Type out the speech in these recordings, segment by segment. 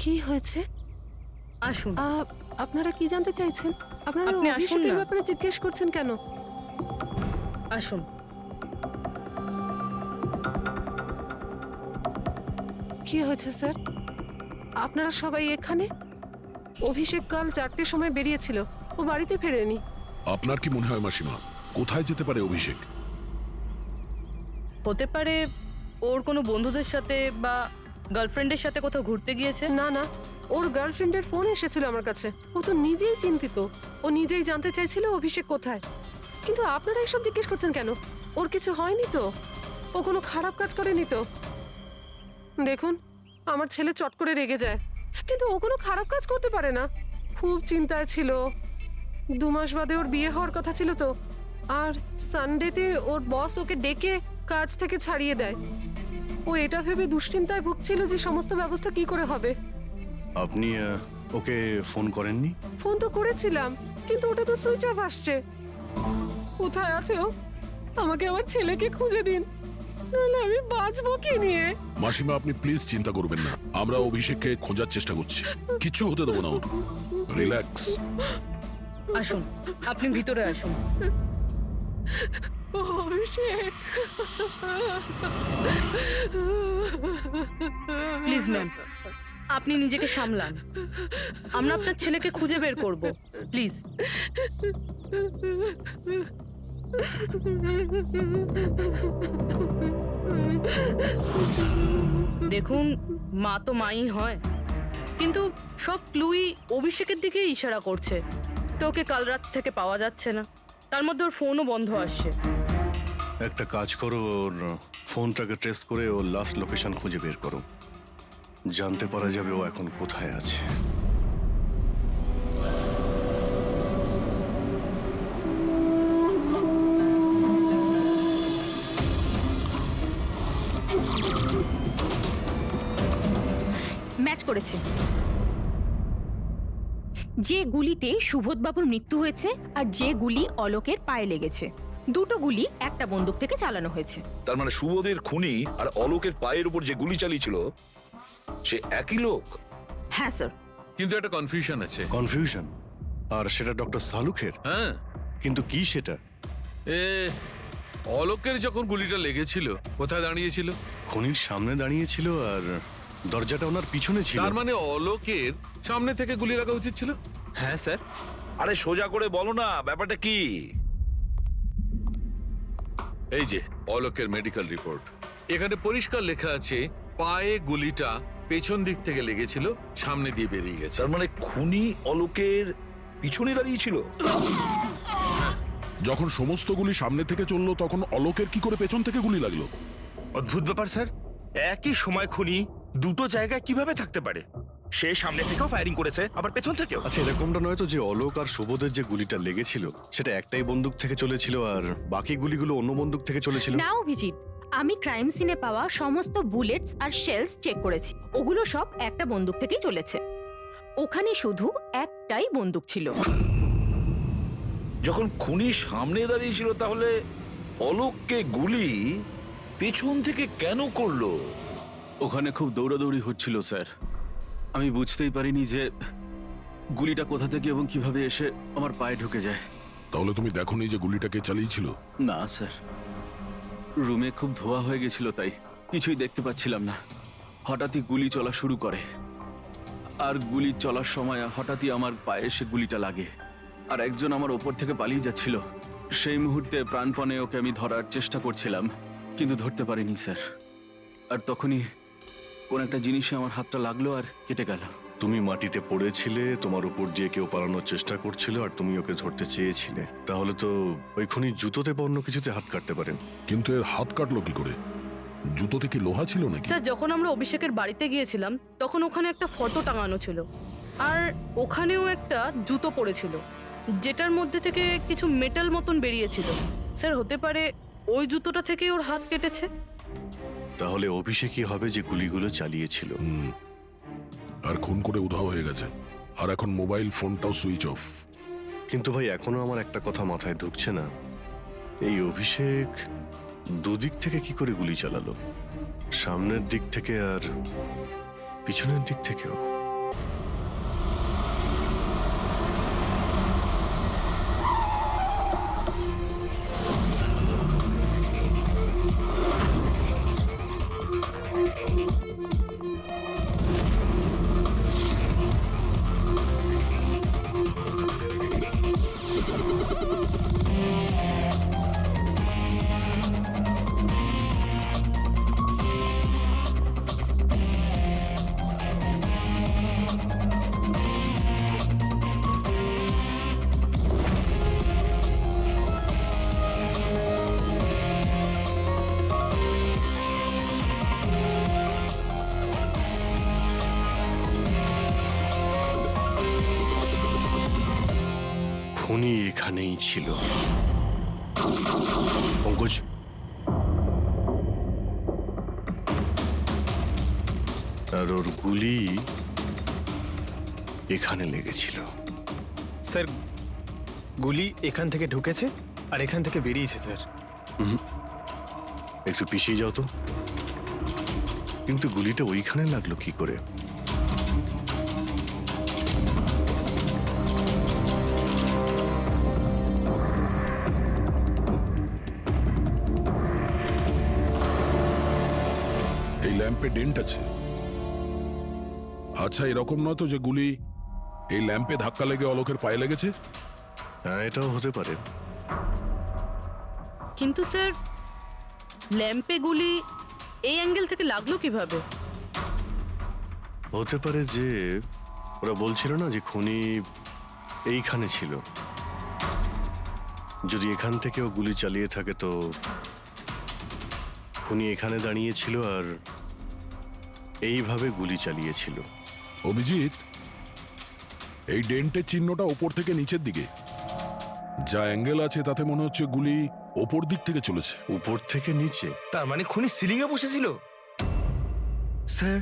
কি হয়েছে? আসুন। আপনারা কি জানতে চাইছেন? আপনারা আপনি আসুন অভিষেকের না। ব্যাপারে জিজ্ঞেস করছেন কেন? আসুন। কি হয়েছে স্যার? আপনারা সবাই এখানে? অভিষেক কাল 4টের সময় বেরিয়েছিল, ও বাড়িতে ফেরেনি। আপনার কি মনে হয় মাসিমা, কোথায় যেতে পারে অভিষেক? হতে পারে ওর কোনো বন্ধুদের সাথে বা গার্লফ্রেন্ডের সাথে কোথাও ঘুরতে গিয়েছে। না না, ওর গার্লফ্রেন্ডের ফোন এসেছিল আমার কাছে। ও তো নিজেই চিন্তিত, ও নিজেই জানতে চাইছিল অভিষেক কোথায়। কিন্তু আপনারা এসব জিজ্ঞেস করছেন কেন? ওর কিছু হয়নি তো? ও কোনো খারাপ কাজ করেনি তো? দেখুন, আমার ছেলে চট করে রেগে যায়, কিন্তু ও কোনো খারাপ কাজ করতে পারে না। খুব চিন্তায় ছিল। 2 মাস বাদে ওর বিয়ে হওয়ার কথা ছিল তো। আর সানডেতে ওর বস ওকে ডেকে কাজ থেকে ছাড়িয়ে দেয়। ও এটা ভেবে দুশ্চিন্তায় ভুগছিল যে সমস্ত ব্যবস্থা কি করে হবে। আপনি ওকে ফোন করেননি? ফোন তো করেছিলাম, কিন্তু ওটা তো সুইচ অফ আসছে। কোথায় আছে ও? আমাকে আমার ছেলেকে খুঁজে দিন, নাহলে আমি বাঁচবো কি নিয়ে? মাসিমা, আপনি প্লিজ চিন্তা করবেন না, আমরা অভিষেককে খোঁজার চেষ্টা করছি। কিচ্ছু হতে দেবো না ওর। রিল্যাক্স। আসুন, আপনি ভিতরে আসুন। অভিষেক, প্লিজ ম্যাম, আপনি নিজেকে সামলান। আমরা আপনার ছেলেকে খুঁজে বের করব, প্লিজ। দেখুন, মা তো মাই হয়, কিন্তু সব ক্লুই অভিষেকের দিকে ইশারা করছে। তো ওকে কাল রাত থেকে পাওয়া যাচ্ছে না, তার মধ্যে ওর ফোনও বন্ধ আসছে। একটা কাজ করো, ওর ফোনটাকে ট্রেস করে ওর লাস্ট লোকেশন খুঁজে বের করো। জানতে পারা যাবে ও এখন কোথায় আছে। ম্যাচ করেছে। যে গুলিতে সুবোধবাবুর মৃত্যু হয়েছে আর যে গুলি অলোকের পায়ে লেগেছে, দুটো গুলি একটা বন্দুক থেকে চালানো হয়েছে। তার মানে সুবোধের খুনি আর অলোকের পায়ের উপর যে গুলি চালিয়েছিল সে একই লোক। হ্যাঁ স্যার। কিন্তু একটা কনফিউশন আছে। কনফিউশন? আর সেটা ডক্টর সালুখের? হ্যাঁ, কিন্তু কি সেটা? এ অলোকের যখন গুলিটা লেগেছিল কোথায় দাঁড়িয়েছিল? খনির সামনে দাঁড়িয়েছিল আর দরজাটা ওনার পিছনে ছিল। তার মানে অলোকের সামনে থেকে গুলি লাগা উচিত ছিল। হ্যাঁ স্যার। আরে সোজা করে বলো না, ব্যাপারটা কি? এই যে অলোকের মেডিকেল রিপোর্ট, এখানে পরিষ্কার লেখা আছে পায়ে গুলিটা পেছন দিক থেকে লেগেছিল, সামনে দিয়ে বেরিয়ে গেছে। তার মানে খুনি অলোকের পিছনে দাঁড়িয়েছিল। যখন সমস্ত গুলি সামনে থেকে চললো তখন অলোকের কি করে পেছন থেকে গুলি লাগলো? অদ্ভুত ব্যাপার স্যার, একই সময় খুনি দুটো জায়গায় কিভাবে থাকতে পারে? সে সামনে থেকেও ফায়ারিং করেছে, আবার পেছন থেকেও। আচ্ছা, এরকমটা নয় তো যে অলোক আর সুবোধের যে গুলিটা লেগেছিল সেটা একটাই বন্দুক থেকে চলেছিল আর বাকি গুলিগুলো অন্য বন্দুক থেকে চলেছিল? না অভিজিৎ, আমি ক্রাইম সিনে পাওয়া সমস্ত বুলেটস আর শেলস চেক করেছি, ওগুলো সব একটা বন্দুক থেকেই চলেছে। ওখানে শুধু একটাই বন্দুক ছিল। যখন খুনি সামনে দাঁড়িয়েছিল তাহলে অলোককে গুলি পেছন থেকে কেন করলো? ওখানে খুব দৌড়াদৌড়ি হচ্ছিল স্যার, আমি বুঝতেই পারিনি যে গুলিটা কোথা থেকে এবং কিভাবে এসে আমার পায়ে ঢুকে যায়। তাহলে তুমি দেখোনি যে গুলিটাকে চালিয়েছিল? না স্যার, রুমে খুব ধোয়া হয়ে গেছিল, তাই কিছুই দেখতে পাচ্ছিলাম না। হঠাৎই গুলি চলা শুরু করে, আর গুলি চলার সময় হঠাৎই আমার পায়ে এসে গুলিটা লাগে, আর একজন আমার ওপর থেকে পালিয়ে যাচ্ছিল। সেই মুহূর্তে প্রাণপণে ওকে আমি ধরার চেষ্টা করছিলাম, কিন্তু ধরতে পারিনি স্যার। আর তখনই কোন একটা জিনিসে আমার হাতটা লাগলো আর কেটে গেল। তুমি মাটিতে পড়েছিলে, তোমার উপর দিয়ে কেউ পালানোর চেষ্টা করছিল আর তুমি ওকে ধরতে চেয়েছিলে। তাহলে তো ওই খুনি জুতোতে বা অন্য কিছুতে হাত কাটতে পারেন। কিন্তু এর হাত কাটলো কি করে? জুতোতে কি লোহা ছিল নাকি? স্যার, যখন আমরা অভিষেকের বাড়িতে গিয়েছিলাম তখন ওখানে একটা ফটো টাঙানো ছিল, আর ওখানেও একটা জুতো পড়েছিল যেটার মধ্যে থেকে কিছু মেটাল মতন বেরিয়েছিল। স্যার, হতে পারে ওই জুতোটা থেকেই ওর হাত কেটেছে। তাহলে অভিষেকই হবে যে গুলিগুলো চালিয়েছিল। আর খুন করে উধাও হয়ে গেছে, আর এখন মোবাইল ফোনটাও সুইচ অফ। কিন্তু ভাই, এখনো আমার একটা কথা মাথায় ঢুকছে না, এই অভিষেক দুদিক থেকে কি করে গুলি চালালো? সামনের দিক থেকে আর পিছনের দিক থেকেও। খুনি এখানেই ছিল। পঙ্কজ, আর ওর গুলি এখানে লেগেছিল। স্যার গুলি এখান থেকে ঢুকেছে আর এখান থেকে বেরিয়েছে স্যার। একটু পিছিয়ে যাও তো। কিন্তু গুলিটা ওইখানে লাগলো কি করে? এই ল্যাম্পে ডেন্ট আছে। আচ্ছা, এরকম নয় তো যে গুলি এই ল্যাম্পে ধাক্কা লেগে অলোকের পায়ে লেগেছে? হ্যাঁ, এটাও হতে পারে। কিন্তু স্যার ল্যাম্পে গুলি এই অ্যাঙ্গেল থেকে লাগলো কিভাবে? হতে পারে যে ওরা বলছিল না যে খুনি এইখানে ছিল। যদি এখান থেকেও গুলি চালিয়ে থাকে তো খুনি এখানে দাঁড়িয়েছিল আর এইভাবে গুলি চালিয়েছিল। অভিজিৎ, এই ডেন্টের চিহ্নটা ওপর থেকে নিচের দিকে। যা অ্যাঙ্গেল আছে তাতে মনে হচ্ছে গুলি ওপর দিক থেকে চলেছে। উপর থেকে নিচে? তার মানে খুনি সিলিং এ বসেছিল। স্যার,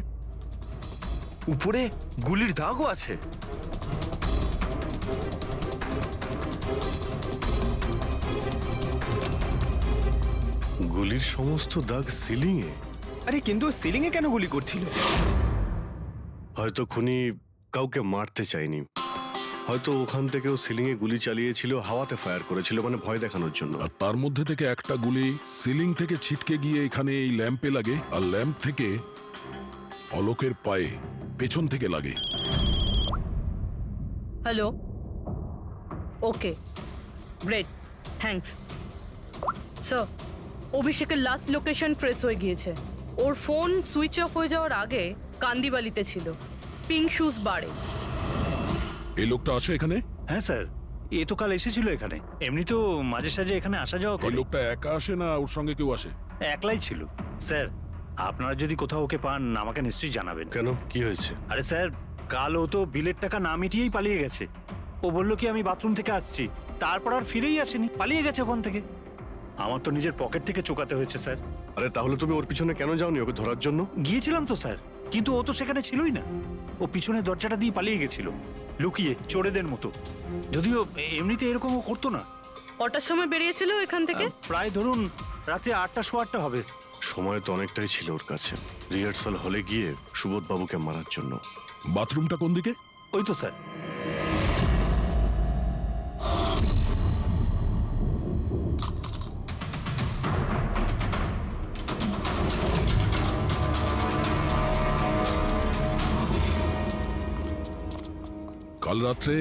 উপরে গুলির দাগও আছে। গুলির সমস্ত দাগ সিলিং এ? আরে কিন্তু সিলিং এ কেন গুলি করছিল? হয়তো খুনি কাউকে মারতে চায়নি। হয়তো ওখান থেকেও সিলিং এ গুলি চালিয়েছিল, হাওয়াতে ফায়ার করেছিল, মানে ভয় দেখানোর জন্য। আর তার মধ্যে থেকে একটা গুলি সিলিং থেকে ছিটকে গিয়ে এখানে এই ল্যাম্পে লাগে, আর ল্যাম্প থেকে অলোকের পায়ে পেছন থেকে লাগে। হ্যালো, ওকে, গ্রেট, থ্যাঙ্কস স্যার। অভিষেকের লাস্ট লোকেশন ট্রেস হয়ে গিয়েছে। ওর ফোন সুইচ অফ হয়ে যাওয়ার আগে কান্দিবালিতে ছিল, পিঙ্ক শুজ বারে। এই লোকটা আসে এখানে? হ্যাঁ স্যার, এ তো কাল এসেছিল এখানে। এমনি তো মাঝে সাঝে এখানে আসা যাওয়া এই করে। লোকটা একা আসে না ওর সঙ্গে কেউ আসে? একলাই ছিল। স্যার, আপনারা যদি কোথাও ওকে পান আমাকে নিশ্চয়ই জানাবেন। কেন, কি হয়েছে? আরে স্যার, কাল ও তো বিলের টাকা না মিটিয়েই পালিয়ে গেছে। ও বললো কি আমি বাথরুম থেকে আসছি, তারপর আর ফিরেই আসেনি, পালিয়ে গেছে ওখান থেকে। আমার তো নিজের পকেট থেকে চোকাতে হয়েছে স্যার। আরে তাহলে তুমি ওর পিছনে কেন যাওনি ওকে ধরার জন্য? গিয়েছিলাম তো স্যার, কিন্তু ও তো সেখানে ছিলই না। ও পিছনের দরজাটা দিয়ে পালিয়ে গেছিল, লুকিয়ে, চোরেদের মতো। যদিও এমনিতে এরকম ও করতো না। কটার সময় বেরিয়েছিল এখান থেকে? প্রায় ধরুন রাত্রে 8টা সোয়া 8টা হবে। সময় তো অনেকটাই ছিল ওর কাছে, রিহার্সাল হলে গিয়ে সুবোধ বাবুকে মারার জন্য। বাথরুমটা কোন দিকে? ওই তো স্যার। কাল রাত্রে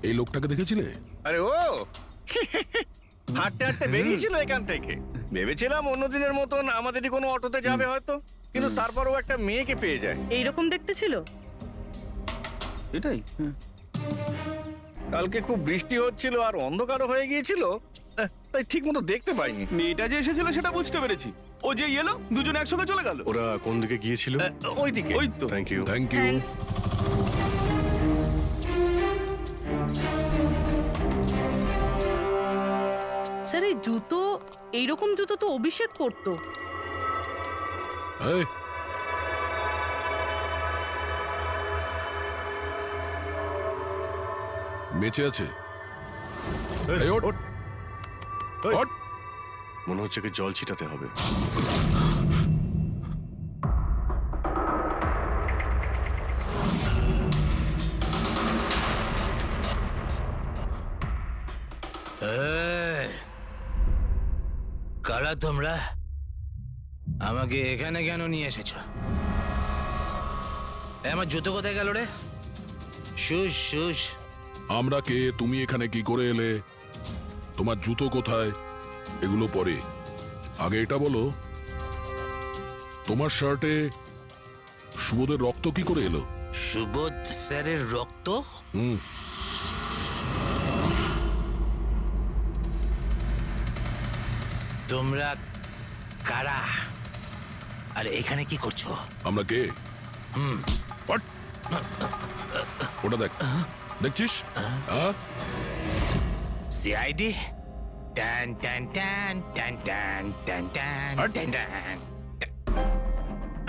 এই লোকটাকে দেখেছিলে? আরে ও হাঁটতে হাঁটতে বেরিয়েছিল এখান থেকে। ভেবেছিলাম অন্যদিনের মতন আমাদেরই কোনো অটোতে যাবে হয়তো, কিন্তু তারপরও একটা মেয়েকে পেয়ে যায়। এইরকম দেখতে ছিল? এটাই। কালকে খুব বৃষ্টি হচ্ছিল আর অন্ধকারও হয়ে গিয়েছিল, তাই ঠিক মতো দেখতে পাইনি। মেয়েটা যে এসেছিল সেটা বুঝতে পেরেছি। ও যে এলো, দুজনে একসঙ্গে চলে গেল। ওরা কোন দিকে গিয়েছিল? ওইদিকে। ওই তো। Thank you. Thank you. Thanks. Sir, এই জুতো, এইরকম জুতো তো অভিষেক পরতো। এই, বেঁচে আছে? এই, ওঠ। ওঠ। মনে হচ্ছে কি জল ছিটাতে হবে। কারা তোমরা? আমাকে এখানে কেন নিয়ে এসেছো? আমার জুতো কোথায় গেল রে? Shoes shoes. আমরা কে, তুমি এখানে কি করে এলে, তোমার জুতো কোথায়, এগুলো পরে। আগে এটা বলো, তোমার শার্টে সুবোধের রক্ত কি করে এলো? সুবোধ স্যারের রক্ত? হুম। তোমরা কারা আর এখানে কি করছো? আমরা কে? ওটা দেখ, দেখছিস? সিআইডি টান টান টান টান টান টান টান টান টান।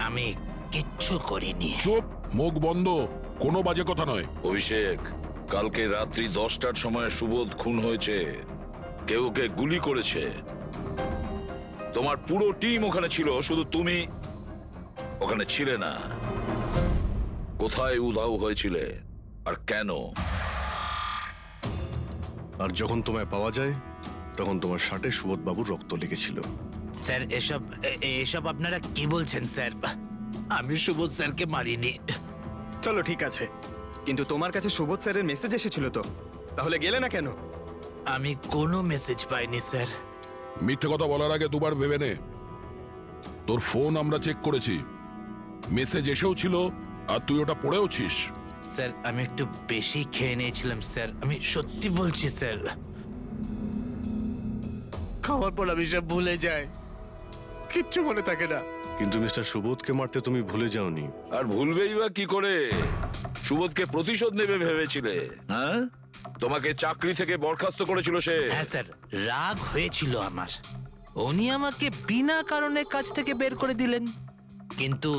আমি কিচ্ছু করিনি। চুপ, মুখ বন্ধ, কোনো বাজে কথা নয়। অভিষেক, কালকে রাত্রি 10টার সময় সুবোধ খুন হয়েছে। কেউ ওকে গুলি করেছে। তোমার পুরো টিম ওখানে ছিল, শুধু তুমি ওখানে ছিলে না। কোথায় উধাও হয়েছিলে আর কেন? আর যখন তোমায় পাওয়া যায় তখন তোমার শার্টে সুবোধ বাবুর রক্ত লেগেছিল। স্যার এসব আপনারা কি বলছেন স্যার? আমি সুবোধ স্যারকে মারিনি। চলো ঠিক আছে, কিন্তু তোমার কাছে সুবোধ স্যারের মেসেজ এসেছিল তো, তাহলে গেলে না কেন? আমি কোনো মেসেজ পাইনি স্যার। মিথ্যে কথা বলার আগে দুবার ভেবে নে। তোর ফোন আমরা চেক করেছি, মেসেজ এসেও ছিল আর তুই ওটা পড়েওছিস। স্যার আমি একটু বেশি খেয়ে নিয়েছিলাম স্যার, আমি সত্যি বলছি স্যার। খাওয়ার পর আমি সব ভুলে যাই, কিচ্ছু মনে থাকে না। কিন্তু মিস্টার সুবোধকে মারতে তুমি ভুলে যাওনি। আর ভুলবেই বা কি করে? সুবোধকে প্রতিশোধ নেবে ভেবেছিলে? হ্যাঁ, তোমাকে চাকরি থেকে বরখাস্ত করেছিল সে। হ্যাঁ স্যার, রাগ হয়েছিল আমার। উনি আমাকে বিনা কারণে কাজ থেকে বের করে দিলেন, কিন্তু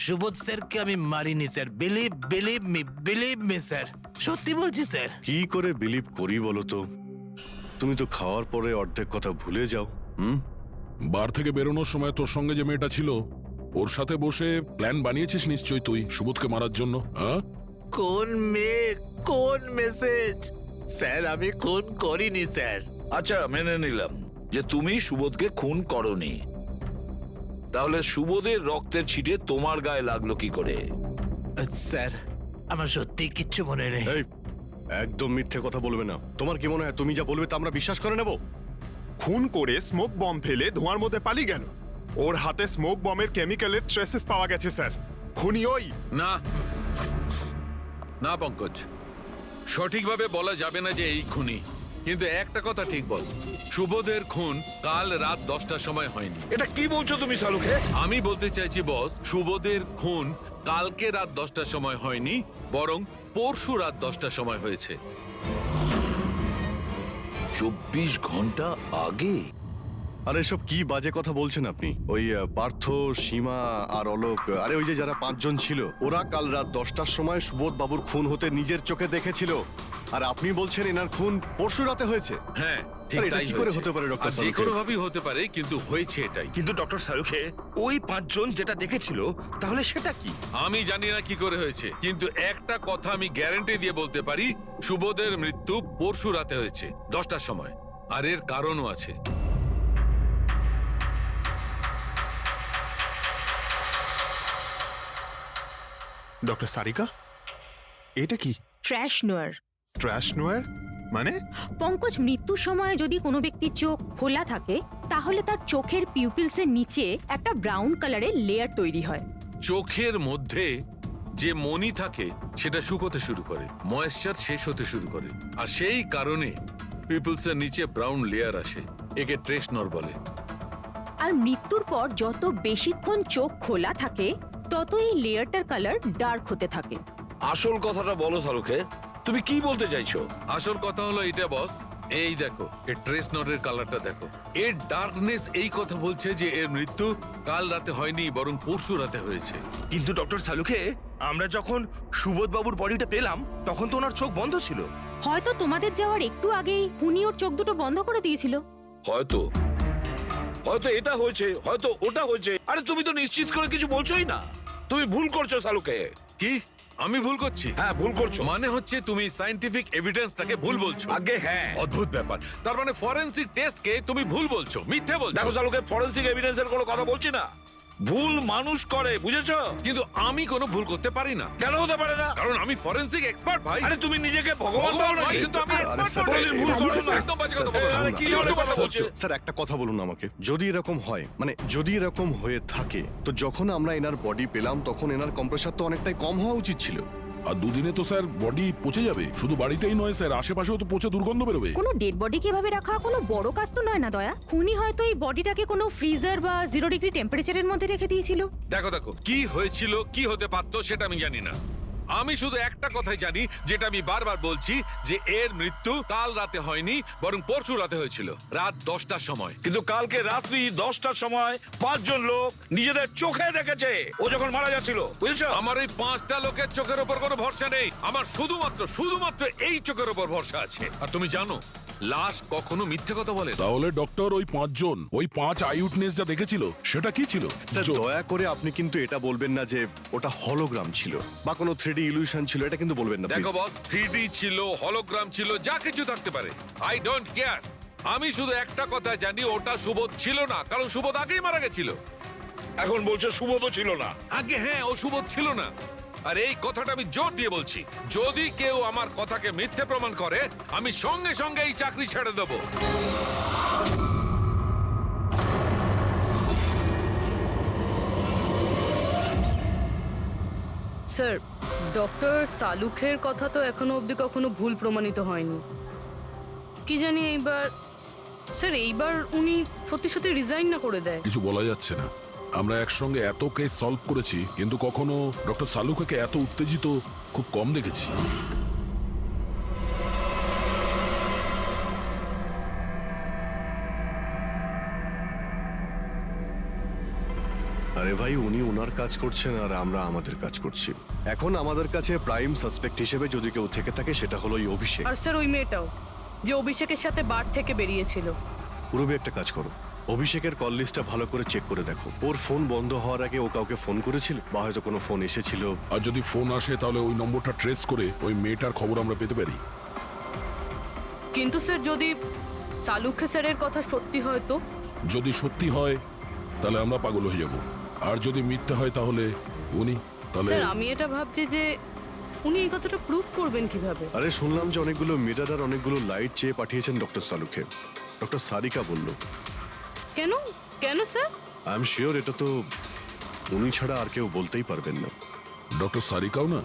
সুবোধ স্যারকে আমি মারিনি স্যার। বিলিভ মি স্যার, সত্যি বলছি স্যার। কি করে বিলিভ করি বলো তো? তুমি তো খাওয়ার পরে অর্ধেক কথা ভুলে যাও। বার থেকে বেরোনোর সময় তোর সঙ্গে যে মেয়েটা ছিল, ওর সাথে বসে প্ল্যান বানিয়েছিস নিশ্চয়ই তুই সুবোধকে মারার জন্য। হ্যাঁ, কোন মেয়ে, কোন মেসেজ? স্যার আমি খুন করিনি স্যার। আচ্ছা, মেনে নিলাম যে তুমি সুবোধকে খুন করনি। তাহলে সুবোধের রক্তের ছিটে তোমার গায়ে লাগলো কি করে? স্যার আমার সত্যি কিচ্ছু মনে নেই। এই, একদম মিথ্যে কথা বলবে না। তোমার কি মনে হয় তুমি যা বলবে তা আমরা বিশ্বাস করে নেব? খুন করে স্মোক বম ফেলে ধোঁয়ার মধ্যে পালিয়ে গেল। ওর হাতে স্মোক বমের কেমিক্যালের ট্রেসেস পাওয়া গেছে স্যার। খুনি ওই। না না পঙ্কজ, সঠিকভাবে বলা যাবে না যে এই খুনি, কিন্তু একটা কথা ঠিক বস, সুবোধের খুন কাল রাত 10টার সময় হয়নি। এটা কি বলছো তুমি সালুকে? আমি বলতে চাইছি বস, সুবোধের খুন কালকে রাত 10টার সময় হয়নি, বরং পরশু রাত 10টার সময় হয়েছে। 24 ঘন্টা আগে? আরে এসব কি বাজে কথা বলছেন আপনি? ওই পার্থ, সীমা আর অলোক, আরে ওই যে যারা 5 জন ছিল, ওরা কাল রাত 10টার সময় সুবোধ বাবুর খুন হতে নিজের চোখে দেখেছিল। আর আপনি বলছেন এনার খুন পরশু রাতে হয়েছে? হ্যাঁ, ঠিক আরে এটা তাই কি করে হয়েছে। হতে পারে ডক্টর আর যে সালুকে? কোনো ভাবেই হতে পারে, কিন্তু হয়েছে এটাই। কিন্তু ডক্টর সারুখে, ওই 5 জন যেটা দেখেছিল, তাহলে সেটা কি? আমি জানি না কি করে হয়েছে, কিন্তু একটা কথা আমি গ্যারান্টি দিয়ে বলতে পারি, সুবোধের মৃত্যু পরশু রাতে হয়েছে 10টার সময়। আর এর কারণও আছে। ডক্টর সারিকা, এটা কি? ট্র্যাশ নোয়ার। ট্র্যাশ নোয়ার মানে? পঙ্কজ, মৃত্যুর সময় যদি কোনো ব্যক্তির চোখ খোলা থাকে, তাহলে তার চোখের পিউপিলসের নিচে একটা ব্রাউন কালারের লেয়ার তৈরি হয়। চোখের মধ্যে যে মনি থাকে সেটা শুকোতে শুরু করে, ময়েশ্চার শেষ হতে শুরু করে, আর সেই কারণে পিপলসের নিচে ব্রাউন লেয়ার আসে। একে ট্রেশনর বলে। আর মৃত্যুর পর যত বেশিক্ষণ চোখ খোলা থাকে, তত এই লেয়ারটার কালার ডার্ক হতে থাকে। আসল কথাটা বলো সালুকে, তুমি কি বলতে চাইছো? আসল কথা হলো এটা বস, এই দেখো, এর ট্রেশনরের কালারটা দেখো। এর ডার্কনেস এই কথা বলছে যে এর মৃত্যু কাল রাতে হয়নি, বরং পরশু রাতে হয়েছে। কিন্তু ডক্টর সালুখে, আমরা যখন সুবোধ বাবুর বডিটা পেলাম, তখন তো ওনার চোখ বন্ধ ছিল। হয়তো তোমাদের যাওয়ার একটু আগেই খুনি ওর চোখ দুটো বন্ধ করে দিয়েছিল। হয়তো হয়তো এটা হয়েছে, হয়তো ওটা হয়েছে। আরে তুমি তো নিশ্চিত করে কিছু বলছোই না। তুমি ভুল করছো সালুকে। কি আমি ভুল করছি? হ্যাঁ, ভুল করছো। মানে হচ্ছে তুমি সায়েন্টিফিক এভিডেন্সটাকে ভুল বলছো। আগে হ্যাঁ, অদ্ভুত ব্যাপার। তার মানে ফরেনসিক টেস্টকে তুমি ভুল বলছো, মিথ্যে বলছো। দেখো সালুকে, ফরেনসিক এভিডেন্সের কোনো কথা বলছি না। ভুল মানুষ করে, বুঝেছো? কিন্তু আমি কোনো ভুল করতে পারি না। কেন হতে পারে না? কারণ আমি ফরেনসিক এক্সপার্ট ভাই। আরে তুমি নিজেকে ভগবান ভগবান ভাবো নয়, নাকি? কিন্তু আমি আরে এক্সপার্ট স্যার, নই। ভুল করো না। একদম বাজে কথা বলো না। আরে কি ধরনের কথা বলছো? স্যার একটা কথা বলুন আমাকে, যদি এরকম হয়, মানে যদি এরকম হয়ে থাকে, তো যখন আমরা এনার বডি পেলাম তখন এনার কম্প্রেসার তো অনেকটাই কম হওয়া উচিত ছিল। আর দুদিনে তো স্যার বডি পচে যাবে। শুধু বাড়িতেই নয় স্যার, আশেপাশেও তো পচে দুর্গন্ধ বেরোবে। কোনো ডেড বডিকে এভাবে রাখা কোনো বড় কাজ তো নয় না দয়া। খুনি হয়তো এই বডিটাকে কোনো ফ্রিজার বা 0 ডিগ্রি টেম্পারেচারের মধ্যে রেখে দিয়েছিল। দেখো দেখো, কি হয়েছিল, কি হতে পারতো সেটা আমি জানি না, আমি শুধু একটা কথাই জানি, যেটা আমি বারবার বলছি, যে এর মৃত্যু কাল রাতে হয়নি, বরং পরশু রাতে হয়েছিল, রাত 10টার সময়। কিন্তু কালকে রাত্রি 10টার সময় 5 জন লোক নিজেদের চোখে দেখেছে ও যখন মারা যাচ্ছিল, বুঝেছো? আমার এই 5টা লোকের চোখের উপর কোনো ভরসা নেই। আমার শুধুমাত্র এই চোখের উপর ভরসা আছে। আর তুমি জানো, লাশ কখনো মিথ্যে কথা বলে না। তাহলে ডক্টর ওই 5 জন, ওই 5 আই উইটনেস যা দেখেছিল সেটা কি ছিল? স্যার দয়া করে আপনি কিন্তু এটা বলবেন না যে ওটা হলোগ্রাম ছিল বা কোনো 3D ইলিউশন ছিল, এটা কিন্তু বলবেন না দেখো please। বস, 3D ছিল, হলোগ্রাম ছিল, যা কিছু থাকতে পারে, আই ডোন্ট কেয়ার। আমি শুধু একটা কথা জানি, ওটা সুবোধ ছিল না, কারণ সুবোধ আগেই মারা গেছিল। এখন বলছে সুবোধও ছিল না। আগে হ্যাঁ, ও সুবোধ ছিল না। আর এই কথাটা আমি জোর দিয়ে বলছি, যদি কেউ আমার কথাকে মিথ্যে প্রমাণ করে, আমি সঙ্গে সঙ্গে এই চাকরি ছেড়ে দেবো। স্যার, ডক্টর সালুখের কথা তো এখনো অবধি কখনো ভুল প্রমাণিত হয়নি। কি জানি এইবার উনি সত্যি সত্যি রিজাইন না করে দেয়। কিছু বলা যাচ্ছে না। আমরা একসঙ্গে এত কেস সলভ করেছি, কিন্তু কখনো ডক্টর সালুকে এত উত্তেজিত খুব কম দেখেছি। আরে ভাই, উনি ওনার কাজ করছেন আর আমরা আমাদের কাজ করছি। এখন আমাদের কাছে প্রাইম সাসপেক্ট হিসেবে যদি কেউ থেকে থাকে, সেটা হলো এই অভিষেক। আর স্যার ওই মেয়েটাও, যে অভিষেকের সাথে বার থেকে বেরিয়েছিল। পুরবি একটা কাজ করো, অভিষেকের কল লিস্টটা ভালো করে চেক করে দেখো। ওর ফোন বন্ধ হওয়ার আগে ও কাউকে ফোন করেছিল বা হয়তো কোনো ফোন এসেছিল। আর যদি ফোন আসে, তাহলে ওই নম্বরটা ট্রেস করে ওই মেয়েটার খবর আমরা পেতে পারি। কিন্তু স্যার, যদি সালুখে স্যারের কথা সত্যি হয় তো? যদি সত্যি হয় তাহলে আমরা পাগল হয়ে যাব, আর যদি মিথ্যে হয় তাহলে উনি, তাহলে স্যার আমি এটা ভাবছি যে উনি এই কথাটা প্রুফ করবেন কিভাবে? আরে শুনলাম যে অনেকগুলো মিটার আর অনেকগুলো লাইট চেয়ে পাঠিয়েছেন ডক্টর সালুকে। ডক্টর সারিকা বলল। কেন কেন স্যার? আই এম শিওর এটা তো উনি ছাড়া আর কেউ বলতেই পারবেন না। ডক্টর সারিকাও না?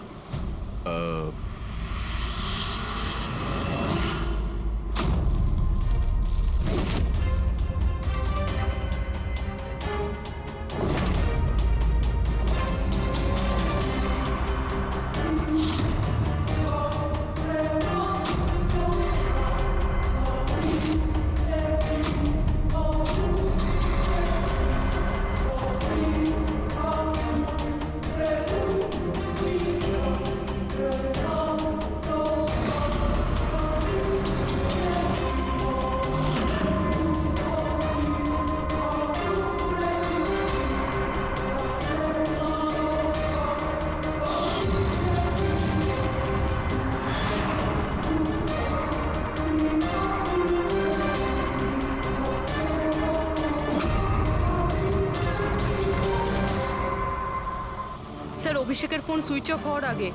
স্যার অভিষেকের ফোন সুইচ অফ হওয়ার আগে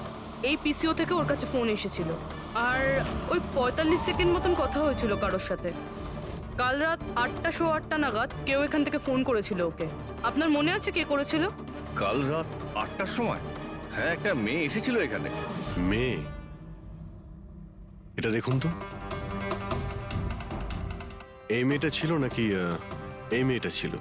এই পিসিও থেকে ওর কাছে ফোন এসেছিল, আর ওই 45 সেকেন্ড মতন কথা হয়েছিল কারোর সাথে। কাল রাত 8:08 নাগাদ কেউ এখান থেকে ফোন করেছিল ওকে। আপনার মনে আছে কে করেছিল? কাল রাত 8টার সময় হ্যাঁ, একটা মেয়ে এসেছিল এখানে। মেয়ে? এটা দেখুন তো, এই মেয়েটা ছিল নাকি এই মেয়েটা ছিল?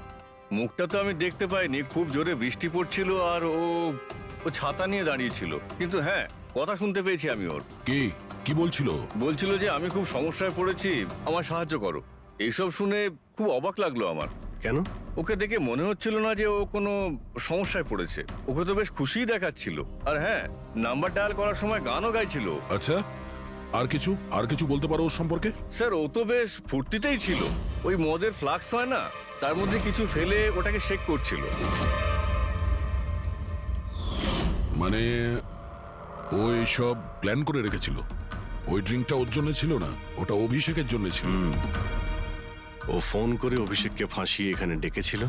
মুখটা তো আমি দেখতে পাইনি, খুব জোরে বৃষ্টি পড়ছিল আর ও ছাতা নিয়ে দাঁড়িয়েছিল। কিন্তু হ্যাঁ, কথা শুনতে পেয়েছি আমি ওর। কি বলছিল? বলছিল যে আমি খুব সমস্যায় পড়েছি, আমার সাহায্য করো। এইসব শুনে খুব অবাক লাগলো আমার। কেন? ওকে দেখে মনে হচ্ছিল না যে ও কোনো সমস্যায় পড়েছে। ওকে তো বেশ খুশিই দেখাচ্ছিল। আর হ্যাঁ, নাম্বার ডায়াল করার সময় গানও গাইছিল। আচ্ছা, আর কিছু বলতে পারো ওর সম্পর্কে? স্যার ও তো বেশ ফুর্তিতেই ছিল। ওই মদের ফ্লাক্স হয় না, তার মধ্যে কিছু ফেলে ওটাকে শেক করছিল। মানে ও সব প্ল্যান করে রেখেছিল? ওই ড্রিঙ্কটা ওর জন্য ছিল না, ওটা অভিষেকের জন্য ছিল। ও ফোন করে অভিষেককে ফাঁসিয়ে এখানে ডেকেছিল,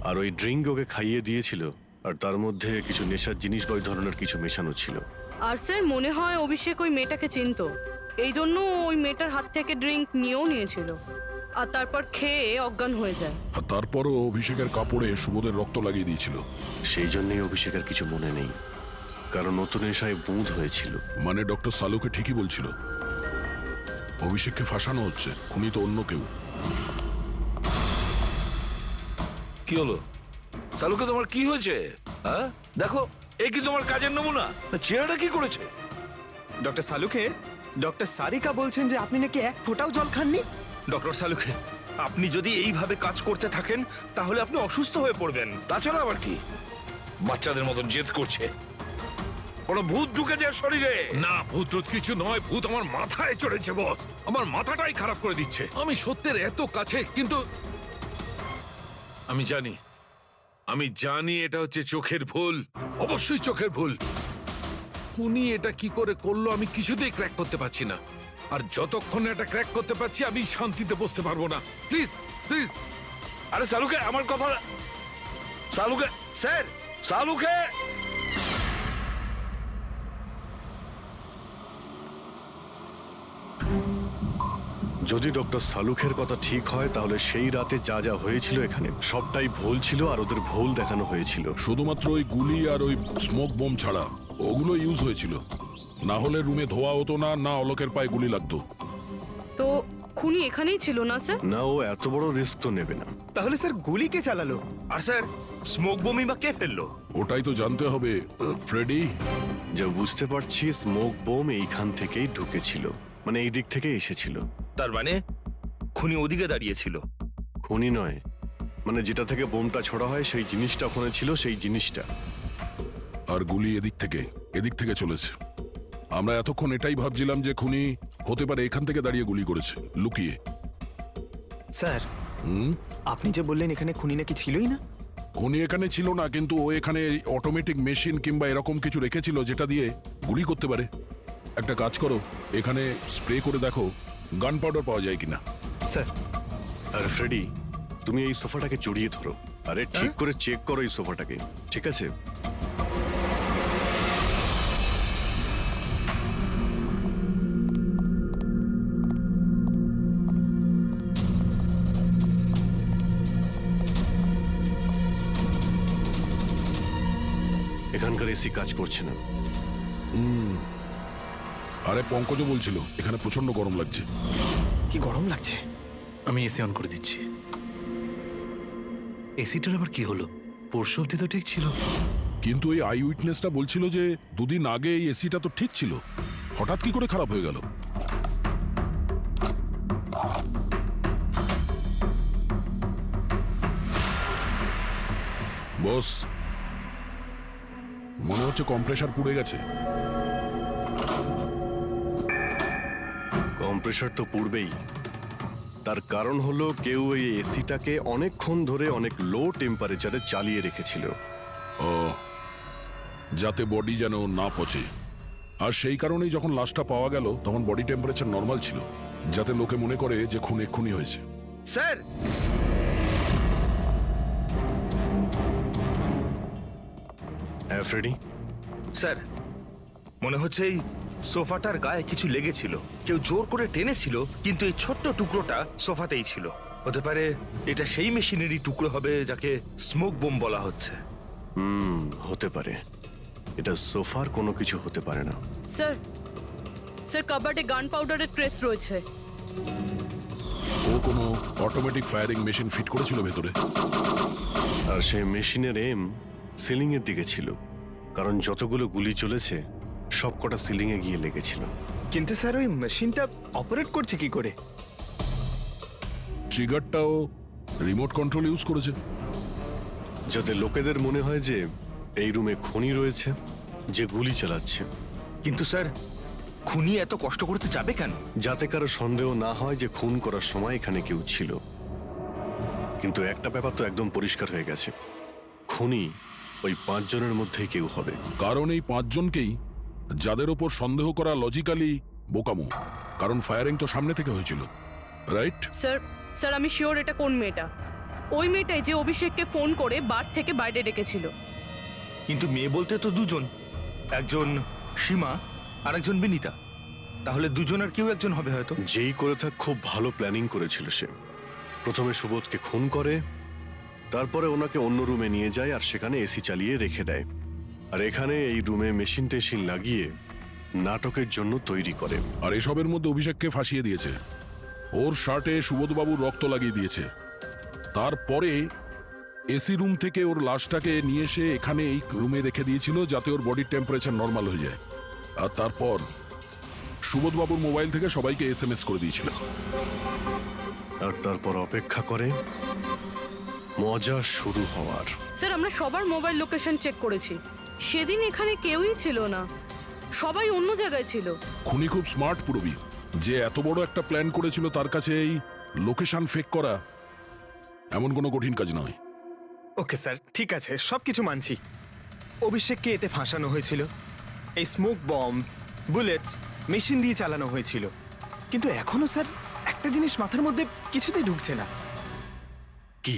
আর ওই ড্রিঙ্ক ওকে খাইয়ে দিয়েছিল, আর তার মধ্যে কিছু নেশার জিনিস বা ওই ধরনের কিছু মেশানো ছিল। আর স্যার মনে হয় অভিষেক ওই মেয়েটাকে চিনতো, এই জন্য ওই মেয়েটার হাত থেকে ড্রিঙ্ক নিয়েও নিয়েছিল, আর তারপর খেয়ে অজ্ঞান হয়ে যায়। আর তারপরও অভিষেকের কাপড়ে সুবোধের রক্ত লাগিয়ে দিয়েছিল। সেই জন্যই অভিষেকের কিছু মনে নেই, কারণ নতুন নেশায় বুঁদ হয়েছিল। মানে ডক্টর সালুকে ঠিকই বলছিল, অভিষেককে ফাঁসানো হচ্ছে, খুনি তো অন্য কেউ। কি হলো সালুকে, তোমার কি হয়েছে? হ্যাঁ দেখো, এ কি তোমার কাজের নমুনা? না, চেহারাটা কি করেছে? ডক্টর সালুখে, ডক্টর সারিকা বলছেন যে আপনি নাকি এক ফোঁটাও জল খাননি। ডক্টর সালুখে, আপনি যদি এইভাবে কাজ করতে থাকেন তাহলে আপনি অসুস্থ হয়ে পড়বেন। তাছাড়া আবার কি বাচ্চাদের মতন জেদ করছে? কোনো ভূত ঢুকেছে এর শরীরে? না, ভূত টুত কিছু নয়, ভূত আমার মাথায় চড়েছে বস। আমার মাথাটাই খারাপ করে দিচ্ছে। আমি সত্যের এত কাছে, কিন্তু আমি জানি এটা হচ্ছে চোখের ভুল, অবশ্যই চোখের ভুল। উনি এটা কি করে করলো আমি কিছুতেই ক্র্যাক করতে পারছি না। আর যতক্ষণ এটা ক্র্যাক করতে পারছি আমি শান্তিতে বসতে পারবো না। Please please. আরে সালুকে, আমার কথা। সালুকে স্যার, সালুকে। যদি ডক্টর সালুখের কথা ঠিক হয় তাহলে সেই রাতে যা যা হয়েছিল এখানে সবটাই ভুল ছিল, আর ওদের ভুল দেখানো হয়েছিল। শুধুমাত্র ওই গুলি আর ওই স্মোক বোম ছাড়া ওগুলো ইউজ হয়েছিল, না হলে রুমে ধোয়া হতো না, না অলোকের পায়ে গুলি লাগতো। তো খুনি এখানেই ছিল না স্যার? না, ও এত বড় রিস্ক তো নেবে না। তাহলে স্যার গুলি কে চালালো? আর স্যার, স্মোক বোমই বা কে ফেললো? ওটাই তো জানতে হবে ফ্রেডি। যা বুঝতে পারছি স্মোক বোম এইখান থেকেই ঢুকেছিল, মানে এই দিক থেকে এসেছিল। তার মানে খুনি ওদিকে দাঁড়িয়েছিল? খুনি নয়, মানে যেটা থেকে বোমটা ছোড়া হয় সেই জিনিসটা ওখানে ছিল, সেই জিনিসটা। আর গুলি এদিক থেকে চলেছে। আমরা এতক্ষণ এটাই ভাবছিলাম যে খুনি হতে পারে এখান থেকে দাঁড়িয়ে গুলি করেছে লুকিয়ে। স্যার, হুম, আপনি যে বললেন এখানে খুনি নাকি ছিলই না। খুনি এখানে ছিল না, কিন্তু ও এখানে অটোমেটিক মেশিন কিংবা এরকম কিছু রেখেছিল যেটা দিয়ে গুলি করতে পারে। একটা কাজ করো, এখানে স্প্রে করে দেখো গান পাউডার পাওয়া যায় কিনা। স্যার, আর ফ্রেডি, তুমি এই সোফাটাকে জড়িয়ে ধরো, আরে ঠিক করে চেক করো এই সোফাটাকে, ঠিক আছে? এখানকার এসি কাজ করছে না। আরে পঙ্কজ বলছিল এখানে প্রচন্ড গরম লাগছে। কি গরম লাগছে? আমি এসি অন করে দিচ্ছি। এসিটার আবার কি হলো? পরশু অব্দি তো ঠিক ছিল। কিন্তু এই আই উইটনেসটা বলছিল যে দুদিন আগে এই এসিটা তো ঠিক ছিল, হঠাৎ কি করে খারাপ হয়ে গেল? বস, মনে হচ্ছে কম্প্রেসার পুড়ে গেছে। কম্প্রেসার তো পূর্বেই, তার কারণ হলো কেউ এই এসিটাকে অনেকক্ষণ ধরে অনেক লো টেম্পারেচারে চালিয়ে রেখেছিল। ও, যাতে বডি যেন না পচে। আর সেই কারণেই যখন লাশটা পাওয়া গেল তখন বডি টেম্পারেচার নর্মাল ছিল, যাতে লোকে মনে করে যে খুন এক্ষুনি হয়েছে। স্যার, হ্যাঁ ফ্রেডি? স্যার, মনে হচ্ছে এই সোফাটার গায়ে কিছু লেগেছিল, কেউ জোর করে টেনেছিল, কিন্তু এই ছোট্ট টুকরোটা সোফাতেই ছিল। হতে পারে এটা সেই মেশিনেরই টুকরো হবে যাকে স্মোক বোম বলা হচ্ছে। হতে পারে। এটা সোফার কোনো কিছু হতে পারে না। স্যার, স্যার কাবার্ডে গান পাউডারের ট্রেস রয়েছে। ও কোনো অটোমেটিক ফায়ারিং মেশিন ফিট করেছিল ভেতরে। আর সেই মেশিনের এম সিলিং এর দিকে ছিল, কারণ যতগুলো গুলি চলেছে সবকটা সিলিং এ গিয়ে লেগেছিল। কিন্তু স্যার ওই মেশিনটা অপারেট করছে কি করে? ট্রিগারটাও রিমোট কন্ট্রোল ইউজ করেছে, যাতে লোকেদের মনে হয় যে এই রুমে খুনি রয়েছে যে গুলি চালাচ্ছে। কিন্তু স্যার, খুনি এত কষ্ট করতে যাবে কেন? যাতে কারো সন্দেহ না হয় যে খুন করার সময় এখানে কেউ ছিল। কিন্তু একটা ব্যাপার তো একদম পরিষ্কার হয়ে গেছে, খুনি ওই 5 জনের মধ্যেই কেউ হবে। কারণ এই 5 জনকেই যাদের ওপর সন্দেহ করা লজিক্যালি বোকামো, কারণ ফায়ারিং তো সামনে থেকে হয়েছিল, রাইট? স্যার, স্যার আমি শিওর এটা কোন মেয়েটা। ওই মেয়েটাই যে অভিষেককে ফোন করে বার থেকে বাইরে ডেকেছিল। কিন্তু মেয়ে বলতে তো দুজন, একজন সীমা আর একজন বিনীতা। তাহলে দুজনের কেউ একজন হবে হয়তো। যেই করে থাক খুব ভালো প্ল্যানিং করেছিল সে। প্রথমে সুবোধকে খুন করে, তারপরে ওনাকে অন্য রুমে নিয়ে যায় আর সেখানে এসি চালিয়ে রেখে দেয়। আর এখানে এই রুমে মেশিন টেশিন লাগিয়ে নাটকের জন্য তৈরি করে। আর এসবের মধ্যে অভিষেককে ফাঁসিয়ে দিয়েছে, ওর শার্টে সুবোধবাবুর রক্ত লাগিয়ে দিয়েছে। তারপরে এসি রুম থেকে ওর লাশটাকে নিয়ে এসে এখানে এই রুমে রেখে দিয়েছিল যাতে ওর বডির টেম্পারেচার নর্মাল হয়ে যায়। আর তারপর সুবোধবাবুর মোবাইল থেকে সবাইকে এসএমএস করে দিয়েছিল। আর তারপর অপেক্ষা করে মজা শুরু হওয়ার। স্যার আমরা সবার মোবাইল লোকেশন চেক করেছি, সেদিন এখানে কেউই ছিল না, সবাই অন্য জায়গায় ছিল। খুনি খুব স্মার্ট পুরবি, যে এত বড় একটা প্ল্যান করেছিল তার কাছে এই লোকেশন ফেক করা এমন কোনো কঠিন কাজ নয়। ওকে স্যার, ঠিক আছে, সবকিছু মানছি। অভিষেককে এতে ফাঁসানো হয়েছিল, এই স্মোক বম্ব, বুলেটস মেশিন দিয়ে চালানো হয়েছিল। কিন্তু এখনো স্যার একটা জিনিস মাথার মধ্যে কিছুতেই ঢুকছে না। কি?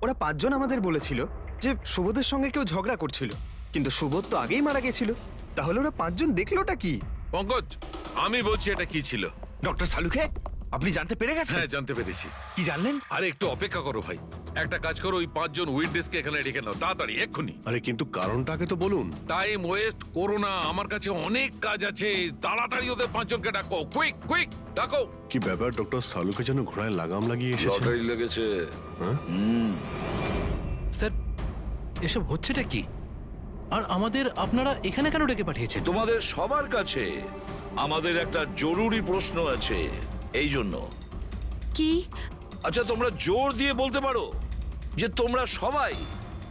ওরা 5 জন আমাদের বলেছিল যে সুবোধের সঙ্গে কেউ ঝগড়া করছিল, কিন্তু সুবোধ তো আগেই মারা গেছিল। তাহলে ওরা 5 জন দেখলোটা কি? পঙ্কজ, আমি বলছি এটা কি ছিল। ডক্টর সালুখে, আপনি জানতে পেরে গেছেন? হ্যাঁ, জানতে পেরেছি। কি জানলেন? আরে একটু অপেক্ষা করো ভাই, একটা কাজ করো, ওই 5 জন উইটনেসকে এখানে ডেকে নাও তাড়াতাড়ি, এক্ষুনি। আরে কিন্তু কারণটাকে তো বলুন। টাইম ওয়েস্ট করো না, আমার কাছে অনেক কাজ আছে। তাড়াতাড়ি ওদের 5 জনকে ডাকো, কুইক কুইক ডাকো। কি ব্যাপার, ডক্টর সালুকে যেন ঘোড়ায় লাগাম লাগিয়ে এসেছে। লটারি লেগেছে। হ্যাঁ? স্যার, এসব হচ্ছেটা কি? আর আমাদের আপনারা এখানে কেন ডেকে পাঠিয়েছেন? তোমাদের সবার কাছে আমাদের একটা জরুরি প্রশ্ন আছে, এই জন্য। কি? আচ্ছা, তোমরা জোর দিয়ে বলতে পারো যে তোমরা সবাই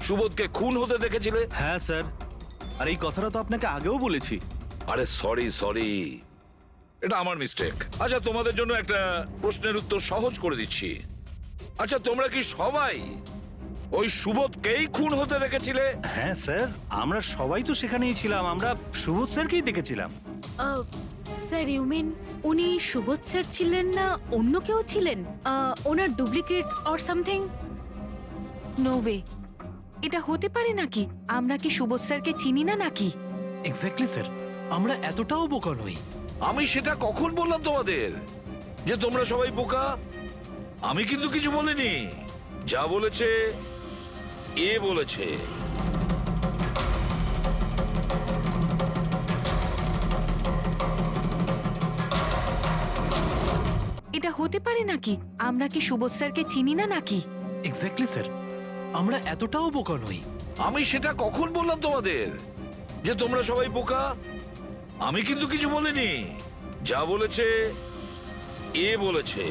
সুবোধকে খুন হতে দেখেছিলে? হ্যাঁ স্যার, আর এই কথাটা তো আপনাকে আগেও বলেছি। আরে সরি, এটা আমার মিস্টেক। আচ্ছা, তোমাদের জন্য একটা প্রশ্নের উত্তর সহজ করে দিচ্ছি। আচ্ছা, তোমরা কি সবাই ওই সুবোধকেই খুন হতে দেখেছিলে? হ্যাঁ স্যার, আমরা সবাই তো সেখানেই ছিলাম, আমরা সুবোধ স্যারকেই দেখেছিলাম। স্যার, ইউ মিন উনি সুবোধ স্যার ছিলেন না অন্য কেউ ছিলেন? ওনার duplicate or something? No way, এটা হতে পারে নাকি? আমরা কি সুবোধ স্যারকে চিনি না নাকি? এক্স্যাক্টলি স্যার, আমরা এতটাও বোকা নই। আমি সেটা কখন বললাম তোমাদের যে তোমরা সবাই বোকা? আমি কিন্তু কিছু বলিনি। যা বলেছে এ বলেছে। এটা হতে পারে নাকি? আমরা কি সুবোধ স্যারকে চিনি না নাকি? এক্স্যাক্টলি স্যার, আমরা এতটাও বোকা নই। আমি সেটা কখন বললাম তোমাদের যে তোমরা সবাই বোকা? আমি কিন্তু কিছু বলিনি। যা বলেছে এ বলেছে।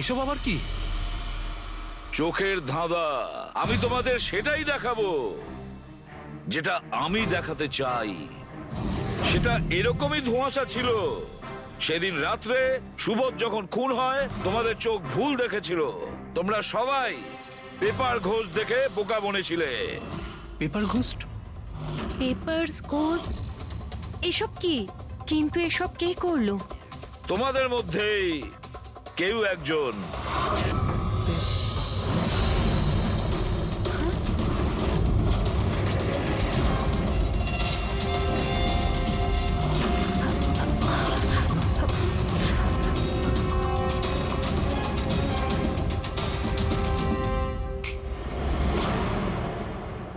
এসব আবার কি? চোখের ধাঁধা। আমি তোমাদের সেটাই দেখাবো যেটা আমি দেখাতে চাই। সেটা এরকমই ধোঁয়াশা ছিল। সেদিন রাত্রে সুবোধ যখন খুন হয়, তোমাদের চোখ ভুল দেখেছিল। তোমরা সবাই পেপার ঘোষ দেখে বোকা বনেছিলে। Pepper ghost? Pepper's ghost? এসব কি? কিন্তু এসব কে করলো? তোমাদের মধ্যেই কেউ একজন।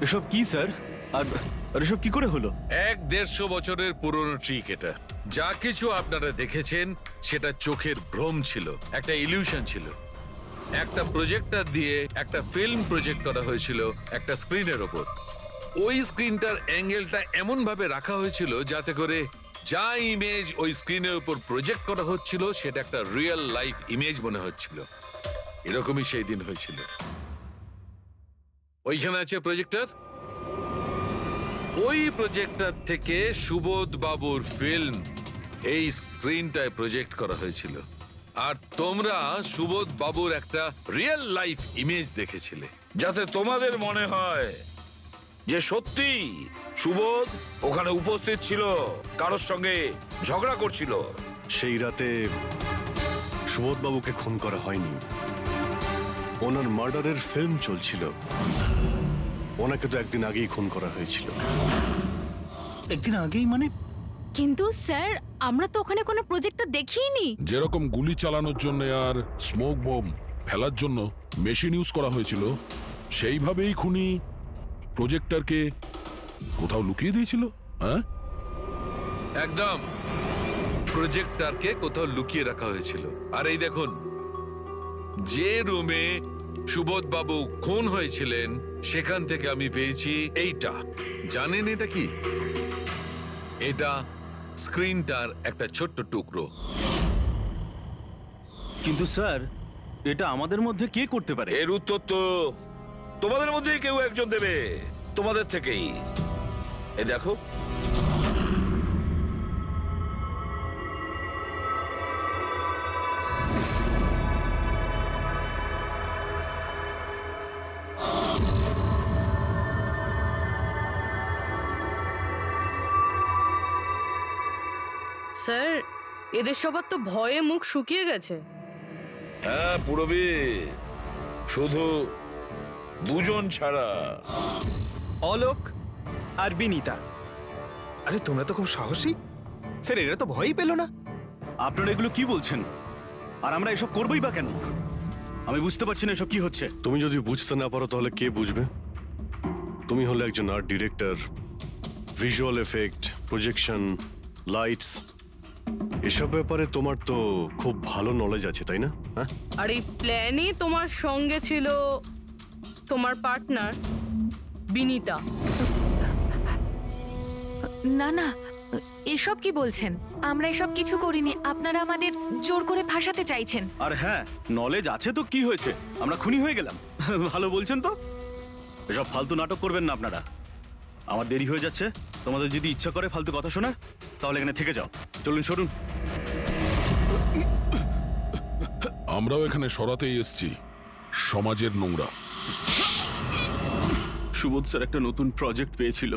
এসব কি স্যার? আর এসব কি করে হলো? 1-150 বছরের পুরনো ট্রিক এটা। যা কিছু আপনারা দেখেছেন সেটা চোখের ভ্রম ছিল, একটা ইলিউশন ছিল। একটা প্রজেক্টর দিয়ে একটা ফিল্ম প্রজেক্ট করা হয়েছিল একটা স্ক্রিনের ওপর। ওই স্ক্রিনটার অ্যাঙ্গেলটা এমন ভাবে রাখা হয়েছিল যাতে করে যা ইমেজ ওই স্ক্রিনের উপর প্রজেক্ট করা হচ্ছিল সেটা একটা রিয়েল লাইফ ইমেজ মনে হচ্ছিল। এরকমই সেই দিন হয়েছিল। ওইখানে আছে প্রজেক্টর। ওই প্রজেক্টর থেকে সুবোধ বাবুর ফিল্ম এই স্ক্রিনটায় প্রজেক্ট করা হয়েছিল। আর তোমরা সুবোধ বাবুর একটা রিয়েল লাইফ ইমেজ দেখেছিলে, যাতে তোমাদের মনে হয় যে সত্যি সুবোধ ওখানে উপস্থিত ছিল, কারোর সঙ্গে ঝগড়া করছিল। সেই রাতে সুবোধবাবুকে খুন করা হয়নি, ওনার মার্ডারের ফিল্ম চলছিল। ওনাকে তো একদিন আগেই খুন করা হয়েছিল। একদিন আগেই মানে? কিন্তু স্যার, আমরা তো ওখানে কোনো প্রজেক্টর দেখিনি। যেরকম গুলি চালানোর জন্য আর স্মোক বম ফেলার জন্য মেশিন ইউজ করা হয়েছিল, সেইভাবেই খুনি প্রজেক্টরকে কোথাও লুকিয়ে দিয়েছিল? হ্যাঁ, একদম প্রজেক্টরকে কোথাও লুকিয়ে রাখা হয়েছিল। আর এই দেখুন, যে রুমে সুবোধ বাবু খুন হয়েছিলেন সেখান থেকে আমি পেয়েছি এইটা। জানেন এটা কি? এটা স্ক্রিনটার একটা ছোট্ট টুকরো। কিন্তু স্যার, এটা আমাদের মধ্যে কে করতে পারে? এর উত্তর তো তোমাদের মধ্যেই কেউ একজন দেবে, তোমাদের থেকেই। এই দেখো, স্যার, এদের সবার তো ভয়ে মুখ শুকিয়ে গেছে। হ্যাঁ পুরবি, শুধু দুজন ছাড়া। অলোক আর বিনীতা। আরে তোমরা তো খুব সাহসী। স্যার এরা তো ভয়ই পেল না। আপনারা এগুলো কি বলছেন? আর আমরা এসব করবোই বা কেন? আমি বুঝতে পারছি না এসব কি হচ্ছে। তুমি যদি বুঝতে না পারো তাহলে কে বুঝবে? তুমি হলে একজন art director, visual effect, projection, lights, এসব ব্যাপারে তোমার তো খুব ভালো নলেজ আছে, তাই না? হ্যাঁ, আর এই প্ল্যানই তোমার সঙ্গে ছিল তোমার পার্টনার বিনীতা। না না, এসব কি বলছেন? আমরা এসব কিছু করিনি। আপনারা আমাদের জোর করে ফাঁসাতে চাইছেন। আর হ্যাঁ, নলেজ আছে তো কি হয়েছে? আমরা খুনি হয়ে গেলাম। ভালো বলছেন তো। এসব ফালতু নাটক করবেন না আপনারা। আমার দেরি হয়ে যাচ্ছে। তোমাদের যদি ইচ্ছা করে ফালতু কথা শোনার, তাহলে এখানে থেকে যাও। চলুন, সরুন। আমরাও এখানে সরাতেই এসছি সমাজের নোংরা। সুবোধ স্যার একটা নতুন প্রজেক্ট পেয়েছিল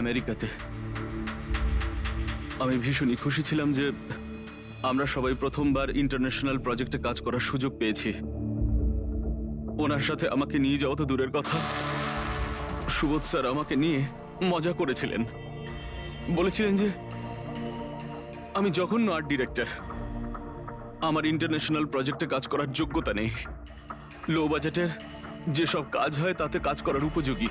আমেরিকাতে। আমি ভীষণই খুশি ছিলাম যে আমরা সবাই প্রথমবার ইন্টারন্যাশনাল প্রজেক্টে কাজ করার সুযোগ পেয়েছি। ওনার সাথে আমাকে নিয়ে যাওয়া তো দূরের কথা, সুবোধ স্যার আমাকে নিয়ে মজা করেছিলেন। বলেছিলেন যে আমি জঘন্য আর্ট ডিরেক্টর, আমার ইন্টারন্যাশনাল প্রজেক্টে কাজ করার যোগ্যতা নেই, লো বাজেটের যেসব কাজ হয় তাতে কাজ করার উপযোগী।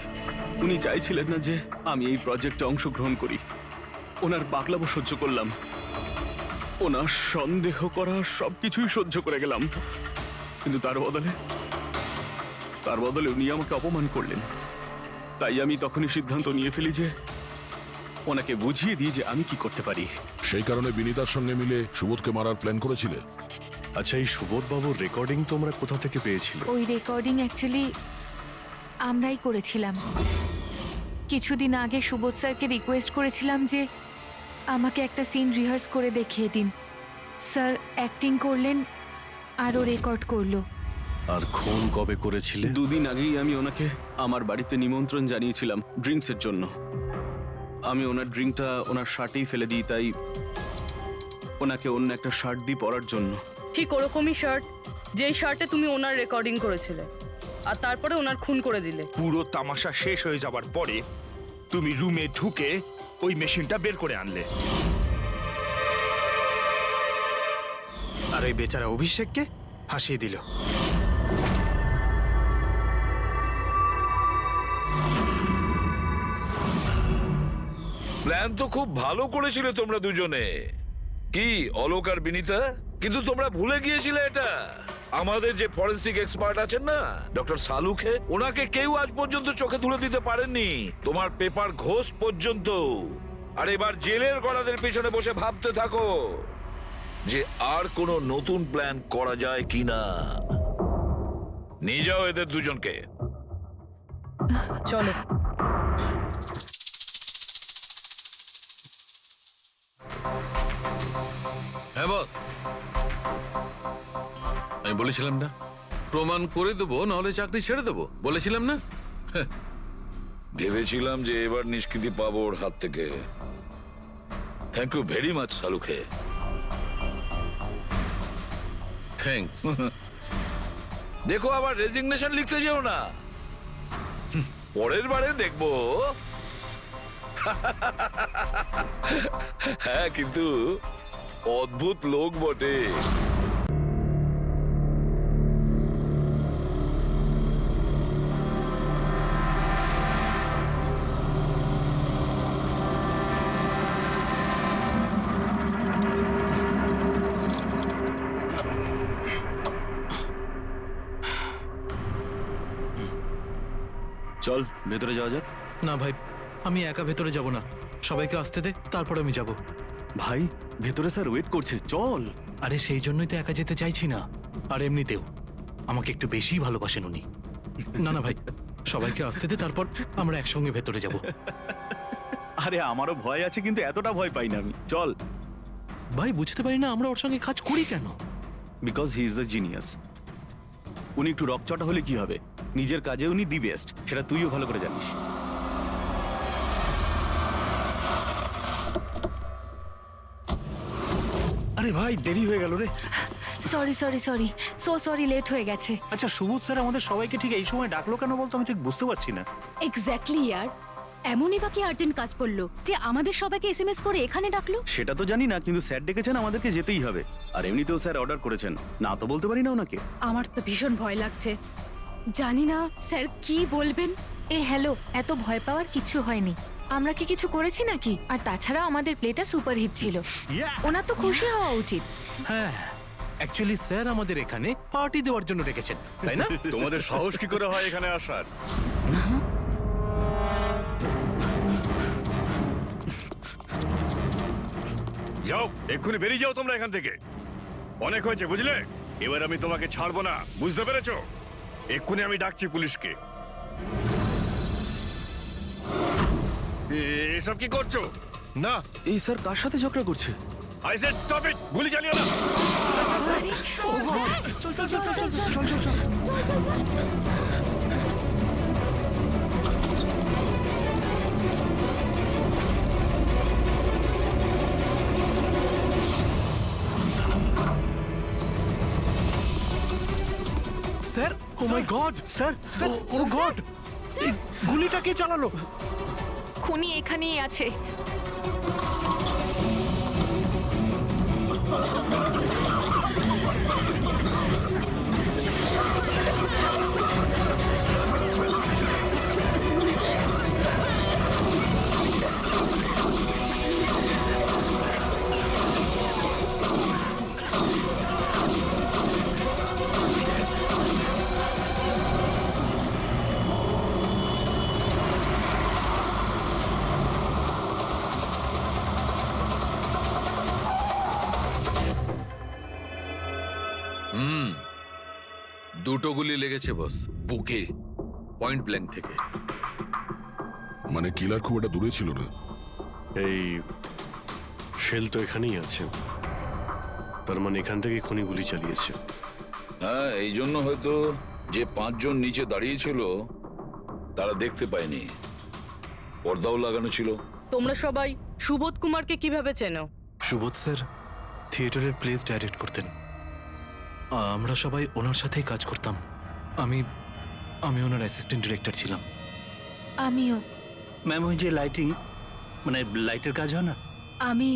উনি চাইছিলেন না যে আমি এই প্রজেক্টে অংশগ্রহণ করি। ওনার পাগলামো সহ্য করলাম, ওনার সন্দেহ করা সবকিছুই সহ্য করে গেলাম। কিন্তু তার বদলে উনি আমাকে অপমান করলেন। তাই আমি তখনই সিদ্ধান্ত নিয়ে ফেলি যে ওনাকে বুঝিয়ে দিই যে আমি কি করতে পারি। সেই কারণে বিনীতার সঙ্গে মিলে সুবোধকে মারার প্ল্যান করেছিলে? আচ্ছা, এই সুবোধ বাবুর রেকর্ডিং তোমরা কোথা থেকে পেয়েছিলে? ওই রেকর্ডিং অ্যাকচুয়ালি আমরাই করেছিলাম। কিছুদিন আগে সুবোধ স্যারকে রিকোয়েস্ট করেছিলাম যে আমাকে একটা সিন রিহার্স করে দেখিয়ে দিন। স্যার অ্যাক্টিং করলেন আর ও রেকর্ড করলো। আর খুন কবে করেছিলে? 2 দিন আগেই আমি ওনাকে আমার বাড়িতে নিমন্ত্রণ জানিয়েছিলাম ড্রিঙ্কসের জন্য। আমি ওনার ড্রিঙ্কটা ওনার শার্টেই ফেলে দিই, তাই ওনাকে অন্য একটা শার্ট দিই পরার জন্য। ঠিক ওরকমই শার্ট, যেই শার্টে তুমি ওনার রেকর্ডিং করেছিলে, আর তারপরে ওনার খুন করে দিলে। পুরো তামাশা শেষ হয়ে যাবার পরে তুমি রুমে ঢুকে ওই মেশিনটা বের করে আনলে। আর ওই বেচারা অভিষেককে ফাঁসিয়ে দিল। প্ল্যান তো খুব ভালো করেছিলে তোমরা দুজনে, কি অলোক আর বিনীতা? কিন্তু তোমরা ভুলে গিয়েছিলে এটা। আমাদের যে ফরেন্সিক এক্সপার্ট আছেন না, ডক্টর সালুখে, ওনাকে কেউ আজ পর্যন্ত চোখে তুলে দিতে পারেননি, তোমার পেপার ঘোষ পর্যন্ত। আর এবার জেলের গড়াদের পেছনে বসে ভাবতে থাকো যে আর কোনো নতুন প্ল্যান করা যায় কিনা। নিয়ে যাও এদের দুজনকে। চলো। হ্যাঁ বস, আমি বলেছিলাম না প্রমাণ করে দেবো, নাহলে চাকরি ছেড়ে দেবো, বলেছিলাম না? ভেবেছিলাম যে এবার নিষ্কৃতি পাবো ওর হাত থেকে। থ্যাংক ইউ ভেরি মাচ সালুখে। থ্যাংক। দেখো আবার রেজিগনেশন লিখতে যেও না, পরের বারে দেখবো। হ্যাঁ, কিন্তু অদ্ভুত লোক বটে। চল ভেতরে যাওয়া যাক। না ভাই, আমি একা ভেতরে যাব না, সবাইকে আসতে দে, তারপর আমি যাব। ভাই ভেতরে স্যার ওয়েট করছে, চল। আরে সেই জন্যই তো একা যেতে চাইছি না, আর এমনিতেও আমাকে একটু বেশিই ভালোবাসেন উনি। না না ভাই, সবাইকে আসতে দে, তারপর আমরা একসঙ্গে ভেতরে যাব। আরে আমারও ভয় আছে, কিন্তু এতটা ভয় পাই না আমি, চল। ভাই বুঝতে পারি না আমরা ওর সঙ্গে কাজ করি কেন। Because he is the genius. উনি একটু রকচটা হলে কি হবে, নিজের কাজে উনি দি বেস্ট, সেটা তুইও ভালো করে জানিস। আরে ভাই দেরি হয়ে গেল রে। Sorry sorry sorry, so sorry, late হয়ে গেছে। আচ্ছা সুবোধ স্যার আমাদের সবাইকে ঠিক এই সময় ডাকলো কেন বলতো, আমি ঠিক বুঝতে পারছি না। এক্স্যাক্টলি ইয়ার, এমনই বা কি আর্জেন্ট কাজ পড়লো যে আমাদের সবাইকে এসএমএস করে এখানে ডাকলো? সেটা তো জানি না, কিন্তু স্যার ডেকেছেন, আমাদেরকে যেতেই হবে। আর এমনিতেও স্যার অর্ডার করেছেন, না তো বলতে পারি না ওনাকে। আমার তো ভীষণ ভয় লাগছে, জানি না স্যার কি বলবেন। হ্যালো, এত ভয় পাওয়ার কিছু হয়নি। আমরা কি কিছু করেছি নাকি? আর তাছাড়া আমাদের প্লেটা সুপারহিট ছিল, ওনার তো খুশি হওয়া উচিত। হ্যাঁ, অ্যাকচুয়ালি স্যার আমাদের এখানে পার্টি দেওয়ার জন্য রেখেছেন, তাই না? তোমাদের সাহস কি করে হয় এখানে আসার? যাও, এক্ষুনি বেরিয়ে যাও তোমরা এখান থেকে। অনেক হয়েছে বুঝলে, এবার আমি তোমাকে ছাড়বো না, বুঝতে পেরেছো? এক্ষুনি আমি ডাকছি পুলিশকে। এসব কি করছো? না, এই স্যার কার সাথে ঝগড়া করছে? আই সেড স্টপ ইট, গুলি চালিও না। স্যার ও মাই গড, স্যার স্যার ও গড, গুলিটা কে চালালো? খুনি এখানেই আছে। দুটো গুলি লেগেছে বস, বুকে, পয়েন্ট ব্ল্যাঙ্ক থেকে। মানে কিলার খুব একটা দূরে ছিল না। এই শেল তো এখানেই আছে, তার মানে এখান থেকে খুনি গুলি চালিয়েছে। হ্যাঁ, এই জন্য হয়তো যে 5 জন নিচে দাঁড়িয়েছিল তারা দেখতে পায়নি, পর্দাও লাগানো ছিল। তোমরা সবাই সুবোধ কুমারকে কিভাবে চেনো? সুবোধ স্যার থিয়েটারের প্লেস ডাইরেক্ট করতেন, আমরা সবাই ওনার সাথেই কাজ করতাম। আমি ওনার অ্যাসিস্ট্যান্ট ডিরেক্টর ছিলাম। আমিও। ম্যাম ওই যে লাইটিং, মানে লাইটের কাজ হয় না? আমি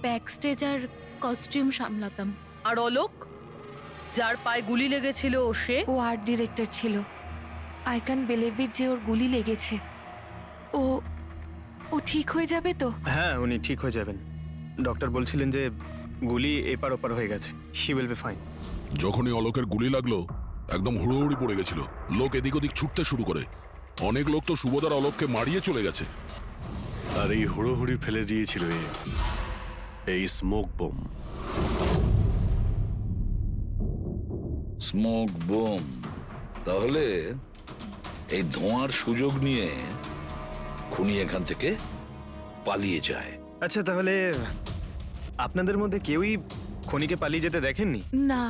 ব্যাক স্টেজ আর কস্টিউম সামলাতাম। আর অলোক, যার পায়ে গুলি লেগেছিল, সে? ও আর্ট ডিরেক্টর ছিল। আই ক্যান বিলিভ ইট যে ওর গুলি লেগেছে। ও ঠিক হয়ে যাবে তো? হ্যাঁ, উনি ঠিক হয়ে যাবেন। ডক্টর বলছিলেন যে গুলি এপার ওপার হয়ে গেছে, হি উইল বি ফাইন। যখনই অলোকের গুলি লাগলো একদম হুড়োহুড়ি পড়ে গেছিল, লোক এদিক ওদিক ছুটতে শুরু করে। অনেক লোক তো সুবোধার অলোককে মারিয়ে চলে গেছে। আর এই হুড়োহুড়ি ফেলে দিয়েছিল এই স্মোক বোম। Smoke bomb? তাহলে এই ধোঁয়ার সুযোগ নিয়ে খুনি এখান থেকে পালিয়ে যায়। আচ্ছা, তাহলে আপনাদের মধ্যে কেউই খনিকে পালিয়ে যেতে দেখেননি? না,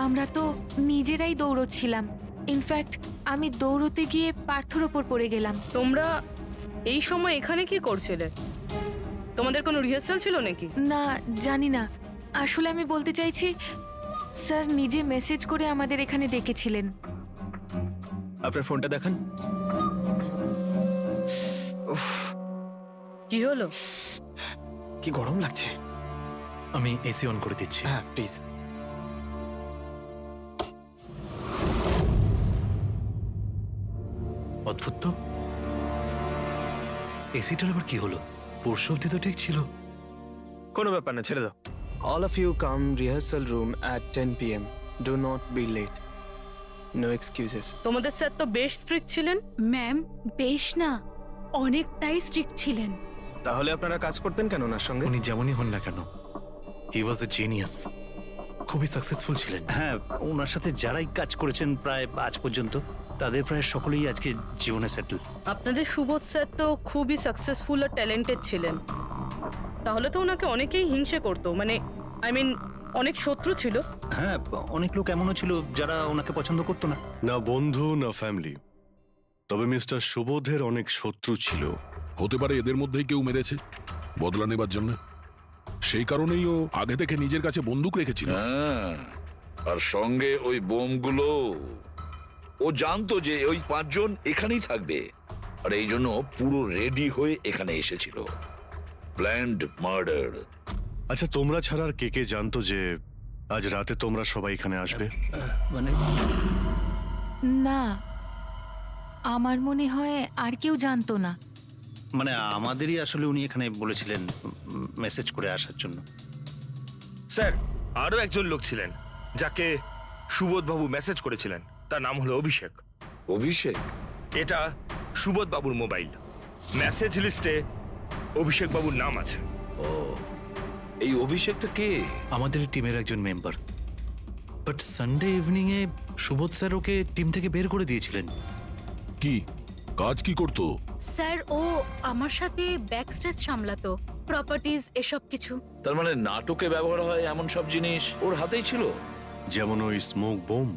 আমরা তো নিজেরাই দৌড়চ্ছিলাম। ইনফ্যাক্ট আমি দৌড়তে গিয়ে পার্থর ওপর পড়ে গেলাম। তোমরা এই সময় এখানে কি করছিলে? তোমাদের কোনো রিহার্সাল ছিল নাকি? না, জানি না। আসলে আমি বলতে চাইছি, স্যার নিজে মেসেজ করে আমাদের এখানে ডেকেছিলেন। আপনার ফোনটা দেখান। কি হলো? কি গরম লাগছে। আমি এসি অন করে দিচ্ছি। হ্যাঁ প্লিজ। অদ্ভুত তো, এসিটার আবার কি হলো? পরশু অব্দি তো ঠিক ছিল। কোনো ব্যাপার না, ছেড়ে দাও। All of you come rehearsal room at 10 PM. Do not be late. No excuses. তোমাদের স্যার তো বেশ স্ট্রিক্ট ছিলেন। ম্যাম, বেশ না, অনেকটাই স্ট্রিক্ট ছিলেন। তাহলে আপনারা কাজ করতেন কেন ওনার সঙ্গে? উনি যেমনই হন না কেন, হি ওয়াজ এ জিনিয়াস, খুবই সাকসেসফুল ছিলেন। হ্যাঁ, ওনার সাথে যারাই কাজ করেছেন প্রায় আজ পর্যন্ত, তাদের প্রায় সকলেই আজকে জীবনে সেটেল। আপনাদের সুবোধ স্যার তো খুবই সাকসেসফুল আর ট্যালেন্টেড ছিলেন, তাহলে তো ওনাকে অনেকেই হিংসে করতো, মানে আই মিন অনেক শত্রু ছিল। হ্যাঁ, অনেক লোক এমনও ছিল যারা ওনাকে পছন্দ করতো না। না বন্ধু না ফ্যামিলি, তবে মিস্টার সুবোধের অনেক শত্রু ছিল। হতে পারে এদের মধ্যেই কেউ মেরেছে বদলা নেবার জন্য। সেই কারণেই ও আগে থেকে নিজের কাছে বন্দুক রেখেছিল। হ্যাঁ, আর সঙ্গে ওই বোমগুলো। ও জানতো যে ওই 5 জন এখানেই থাকবে, আর এই জন্য পুরো রেডি হয়ে এখানে এসেছিল। Planned murder. আচ্ছা, তোমরা ছাড়া আর কে কে জানতো যে আজ রাতে তোমরা সবাই এখানে আসবে? মানে না, আমার মনে হয় আর কেউ জানতো না। মানে আমাদেরই আসলে উনি এখানে বলেছিলেন মেসেজ করে আসার জন্য। স্যার, আরো একজন লোক ছিলেন যাকে সুবোধবাবু মেসেজ করেছিলেন, তার নাম হলো অভিষেক। অভিষেক? এটা সুবোধ বাবুর মোবাইল, মেসেজ লিস্টে অভিষেক বাবুর নাম আছে। ও, এই অভিষেকটা কে? আমাদের টিমের একজন member, but Sunday evening A Subodh sir okay team থেকে বের করে দিয়েছিলেন। কি কাজ কি করতো? স্যার, ও আমার সাথে ব্যাক স্টেজ সামলাতো, প্রপার্টিজ এসব কিছু। তার মানে নাটকে ব্যবহার হয় এমন সব জিনিস ওর হাতেই ছিল। যেমন ওই স্মোক বোম।